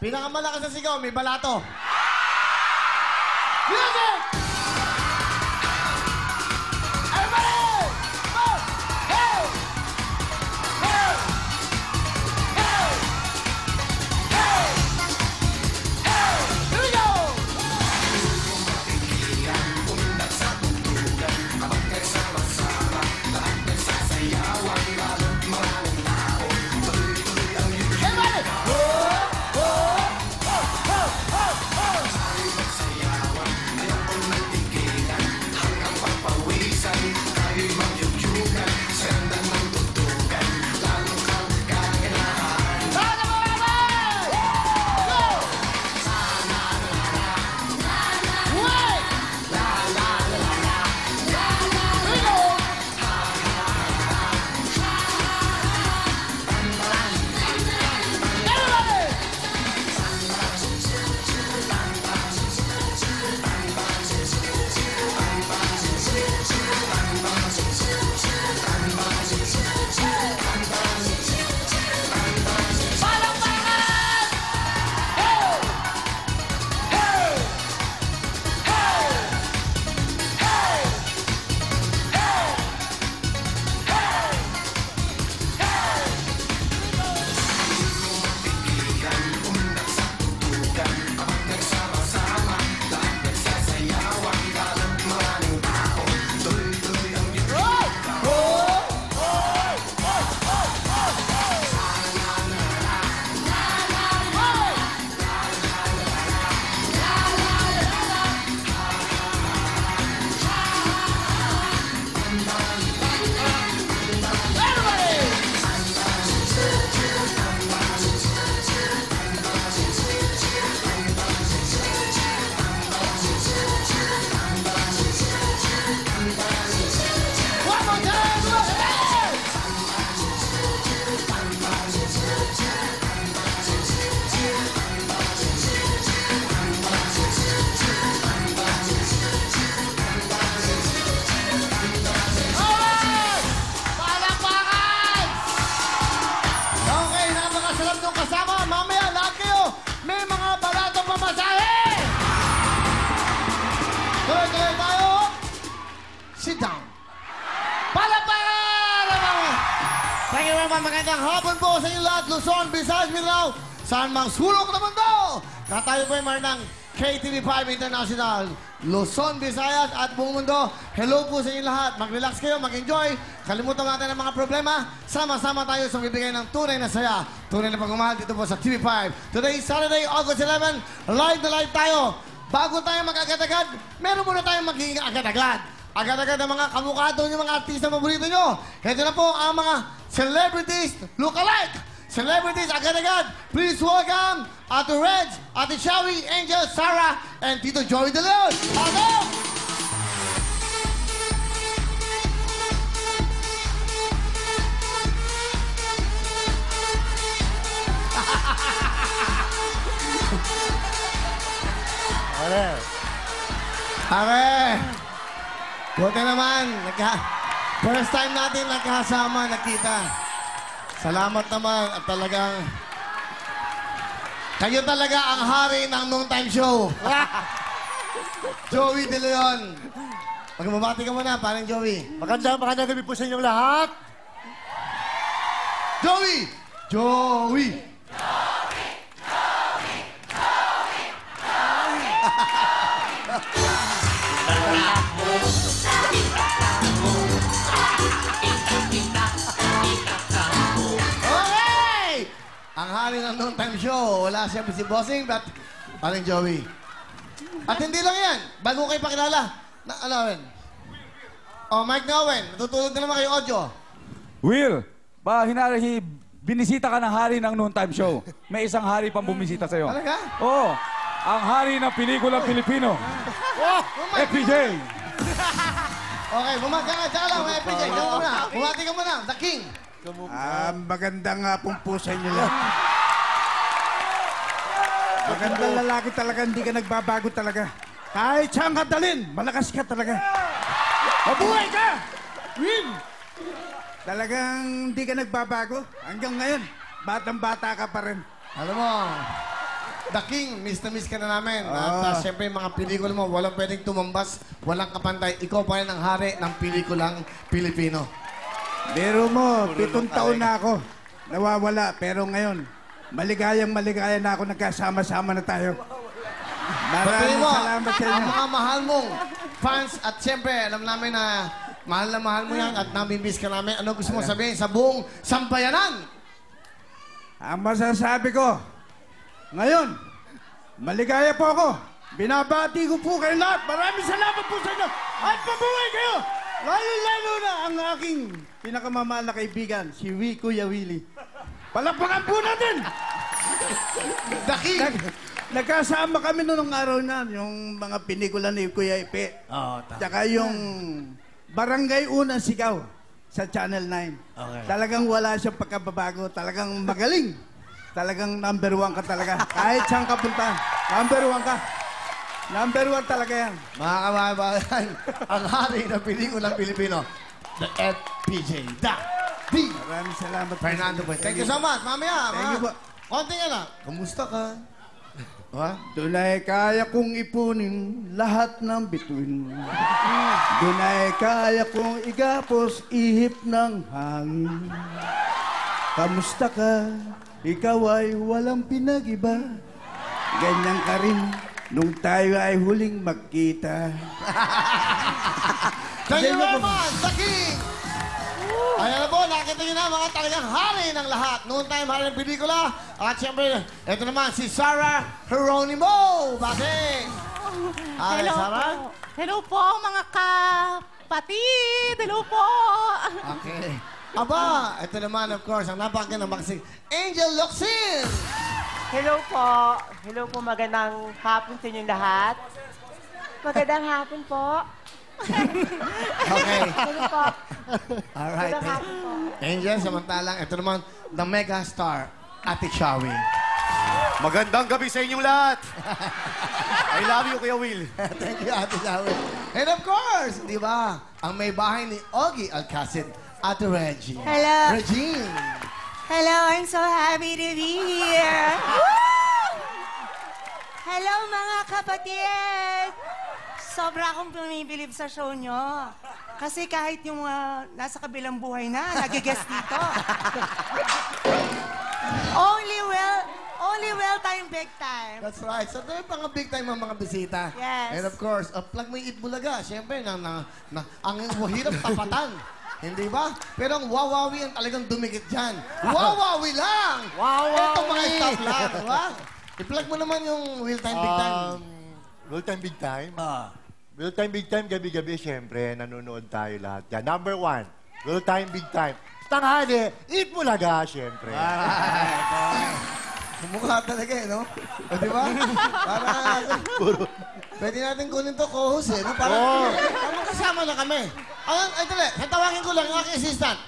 Pinakamalakas na sigaw, may balato. Music! Everybody! Go! Hey! Hey! Hey! Hey! Hey! Here we go! Everybody! Tuloy-tuloy tayo. Sit down. Palapakan! Thank you very much. Magandang hapon po sa inyo lahat. Luzon, Visayas, Mindanao. Saan mang sulok na mundo. Na tayo po ay mayroon ng KTV5 International. Luzon, Visayas at buong mundo. Hello po sa inyo lahat. Mag-relax kayo, mag-enjoy. Kalimutan natin ang mga problema. Sama-sama tayo sa bibigay ng tunay na saya. Tunay na pagmamahal dito po sa TV5. Today, Saturday, August 11. Live na live tayo. Bago tayo mag-agad-agad, meron muna tayong magiging agad-agad. Agad-agad ang mga kamukha doon yung mga artista paborito nyo. Ito na po ang mga celebrities look-alike. Celebrities agad-agad. Please welcome Ate Reg, Ate Shawi, Angel, Sarah, and Tito Joey De Leon. Hello! Are! Buti naman. First time natin nagkasama, nakita. Salamat naman at talagang... Kayo talaga ang hari ng noontime show. Joey De Leon. Magmabati ka muna, parang Joey. Magandang gabi po sa inyong lahat. Joey! Joey! Okay! Ang hari ng noontime show. Wala siya si Bossing, but parang Joey. At hindi lang yan. Bago kayo pakilala. Ano, Owen? Oh, Mike na Owen. Natutulog na naman kayo audio. Will, binisita ka ng hari ng noontime show. May isang hari pang bumisita sa'yo. Talaga? Oo. Ang hari ng pelikulang Pilipino. FPJ. Okay, bumati ka. Tsaka lang, FPJ. Ikaw muna. Bumati ka muna. The King. Magandang hapon po sa inyo lahat. Magandang lalaki talaga, hindi ka nagbabago talaga. Kahit saan ka dalhin, malakas ka talaga. Mabuhay ka! Win! Talagang hindi ka nagbabago. Hanggang ngayon, batang-bata ka pa rin. Alam mo, The King, miss na miss ka na namin. At siyempre, yung mga pelikula mo, walang pwedeng tumambas, walang kapantay. Ikaw pa rin ang hari ng pelikulang Pilipino. Biro mo, 7 taon na ako. Nawawala, pero ngayon, maligayang maligaya na ako, nagkasama-sama na tayo. Patuloy Maraming mo, salamat sa ang inyo. mga mahal mong fans at siyempre, alam namin na mahal mo yan at namimiss ka namin. Ano gusto mo sabihin sa buong sampayanan? Ang masasabi ko, ngayon, maligaya po ako. Binabati ko po kayo lahat. Maraming salamat po sa inyo. At mabuhay kayo. Lalo-lalo na ang aking pinakamamahal na kaibigan, si Kuya Willie. Palakpakan po natin! The King! Nagkasama kami noong araw na, yung mga pelikula ni Kuya Ipe. Tsaka yung Barangay Unang Sigaw sa Channel 9. Okay. Talagang wala siyang pagkababago. Talagang magaling. Talagang number 1 ka talaga. Kahit saan ka punta, number 1 ka. Number 1 talaga yan. Mga kababayan, ang hari ng pelikulang Pilipino, the FPJ, the Maraming salamat. Fernando po. Thank you so much. Mamaya, Thank you po. konting ano. Kamusta ka? Ha? Dunay kaya kong ipunin lahat ng bituin. Dunay kaya kong igapos ihip ng hangin. Kamusta ka? Ikaw ay walang pinag-iba. Ganyan ka rin nung tayo ay huling magkita. Thank you very much, the King! Ayan na po, nakita niyo na mga talagang hari ng lahat. Noon tayo hari ng pelikula. At siyempre, ito naman si Sarah Geronimo. Bakit? Hi, Hello Sarah? po. Hello po, mga kapatid. Hello po. Okay. Aba, ito naman, of course, ang napakaganda magsing Angel Locsin. Hello po. Hello po, magandang hapon sa inyong lahat. Magandang hapon po. Okay. Hello po. Alright. Magandang hapon po. Angel, samantalang, ito naman, the mega star, Ate Shawi. Magandang gabi sa inyong lahat. I love you, Kuya Will. Thank you, Ate Shawi. And of course, di ba, ang may bahay ni Ogie Alcacid, Ate Reggie. Hello. Regine. Hello, I'm so happy to be here. Hello, mga kapatid. Sobra akong bumibilib sa show nyo. Kasi kahit yung nasa kabilang buhay na, nag-guest dito. Only well time, big time. That's right. So, ito yung mga big time ang mga bisita. Yes. And of course, plug mo yung Itbulaga. Siyempre, ang hirap tapatan. Hindi ba? Pero ang wawawi ang talagang dumikit dyan. Wawawi lang! Wawawi! Ito mga staff lang, di ba? I-plug mo naman yung Real Time Big Time. Real time, big time? Real time, big time, gabi-gabi, syempre, nanonood tayo lahat. Yan. Number 1, real time, big time. Tanghali, eat mo laga, syempre. Mukha talaga eh, no? O, di ba? Para, pwede natin kunin to co-host eh, no? Para, kasama na kami. Ay, tala, tawagin ko lang yung aking assistant.